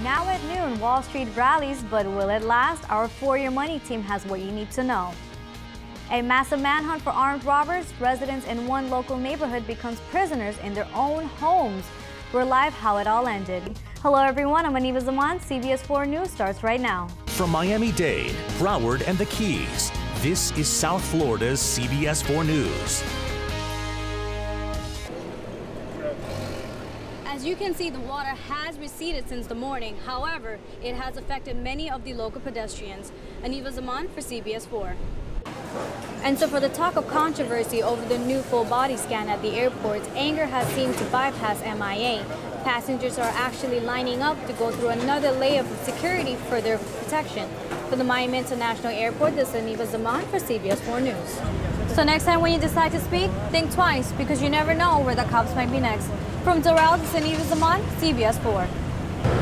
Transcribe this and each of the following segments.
Now at noon, Wall Street rallies, but will it last? Our For Your Money team has what you need to know. A massive manhunt for armed robbers. Residents in one local neighborhood becomes prisoners in their own homes. We're live how it all ended. Hello everyone, I'm Aniva Zaman. CBS 4 News starts right now. From Miami-Dade, Broward, and the Keys, this is South Florida's CBS 4 News. As you can see, the water has receded since the morning. However, it has affected many of the local pedestrians. Aniva Zaman for CBS 4. And so for the talk of controversy over the new full body scan at the airports, anger has seemed to bypass MIA. Passengers are actually lining up to go through another layer of security for their protection. For the Miami International Airport, this is Aniva Zaman for CBS 4 News. So next time when you decide to speak, think twice because you never know where the cops might be next. From Doral, this is Aniva Zaman, CBS 4.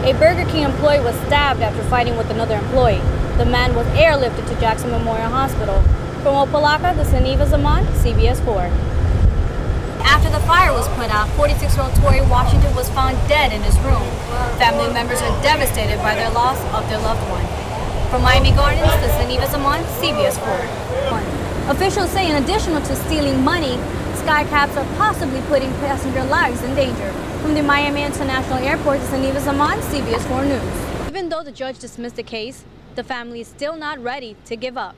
A Burger King employee was stabbed after fighting with another employee. The man was airlifted to Jackson Memorial Hospital. From Opalaka, this is Aniva Zaman, CBS 4. After the fire was put out, 46-year-old Tori Washington was found dead in his room. Family members are devastated by their loss of their loved one. From Miami Gardens, this is Aniva Zaman, CBS 4. Officials say in addition to stealing money, skycaps are possibly putting passenger lives in danger. From the Miami International Airport, this is Aniva Zaman, CBS 4 News. Even though the judge dismissed the case, the family is still not ready to give up.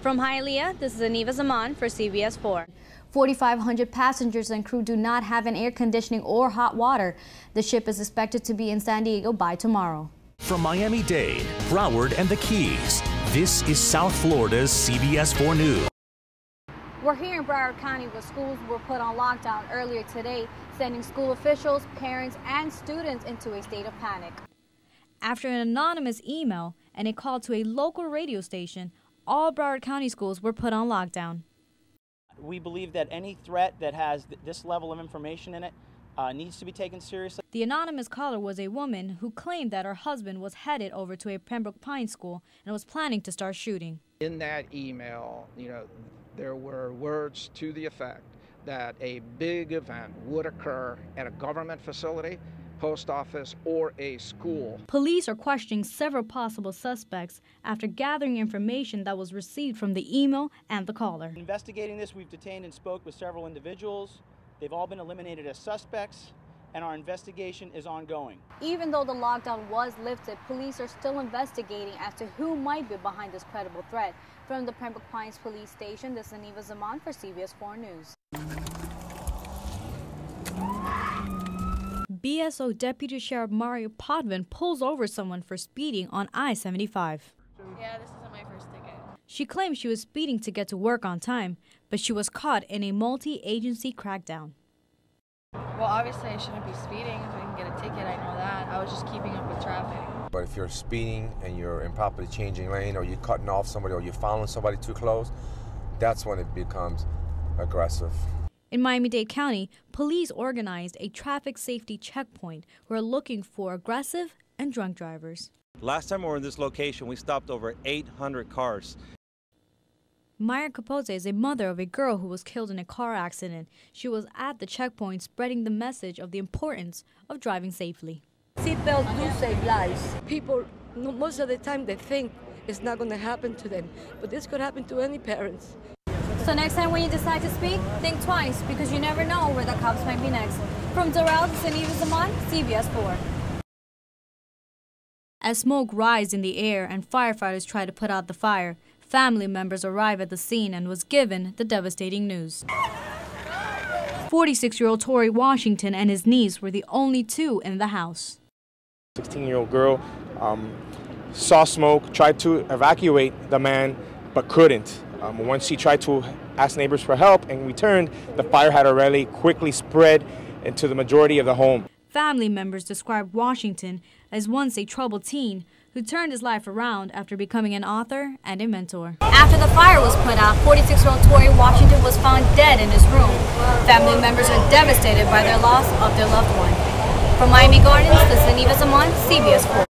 From Hialeah, this is Aniva Zaman for CBS 4. 4,500 passengers and crew do not have an air conditioning or hot water. The ship is expected to be in San Diego by tomorrow. From Miami-Dade, Broward, and the Keys, this is South Florida's CBS 4 News. We're here in Broward County where schools were put on lockdown earlier today, sending school officials, parents, and students into a state of panic. After an anonymous email and a call to a local radio station, all Broward County schools were put on lockdown. We believe that any threat that has this level of information in it needs to be taken seriously. The anonymous caller was a woman who claimed that her husband was headed over to a Pembroke Pines school and was planning to start shooting. In that email, there were words to the effect that a big event would occur at a government facility, post office, or a school. Police are questioning several possible suspects after gathering information that was received from the email and the caller. Investigating this, we've detained and spoke with several individuals. They've all been eliminated as suspects, and our investigation is ongoing. Even though the lockdown was lifted, police are still investigating as to who might be behind this credible threat. From the Pembroke Pines Police Station, this is Aniva Zaman for CBS 4 News. BSO Deputy Sheriff Mario Potvin pulls over someone for speeding on I-75. Yeah, this isn't my first ticket. She claims she was speeding to get to work on time, but she was caught in a multi-agency crackdown. Well, obviously I shouldn't be speeding if I can get a ticket, I know that. I was just keeping up with traffic. But if you're speeding and you're improperly changing lane or you're cutting off somebody or you're following somebody too close, that's when it becomes aggressive. In Miami-Dade County, police organized a traffic safety checkpoint who are looking for aggressive and drunk drivers. Last time we were in this location, we stopped over 800 cars. Maya Capote is a mother of a girl who was killed in a car accident. She was at the checkpoint spreading the message of the importance of driving safely. Seatbelts do save lives. People, most of the time they think it's not going to happen to them, but this could happen to any parents. So next time when you decide to speak, think twice because you never know where the cops might be next. From Doral, this is Aniva Zaman, CBS 4. As smoke rises in the air and firefighters try to put out the fire, family members arrive at the scene and was given the devastating news. 46-year-old Tori Washington and his niece were the only two in the house. 16-year-old girl saw smoke, tried to evacuate the man, but couldn't. Once she tried to ask neighbors for help and returned, the fire had already quickly spread into the majority of the home. Family members described Washington as once a troubled teen who turned his life around after becoming an author and a mentor. After the fire was put out, 46-year-old Tori Washington was found dead in his room. Family members are devastated by their loss of their loved one. From Miami Gardens, this is Aniva Zaman, CBS 4.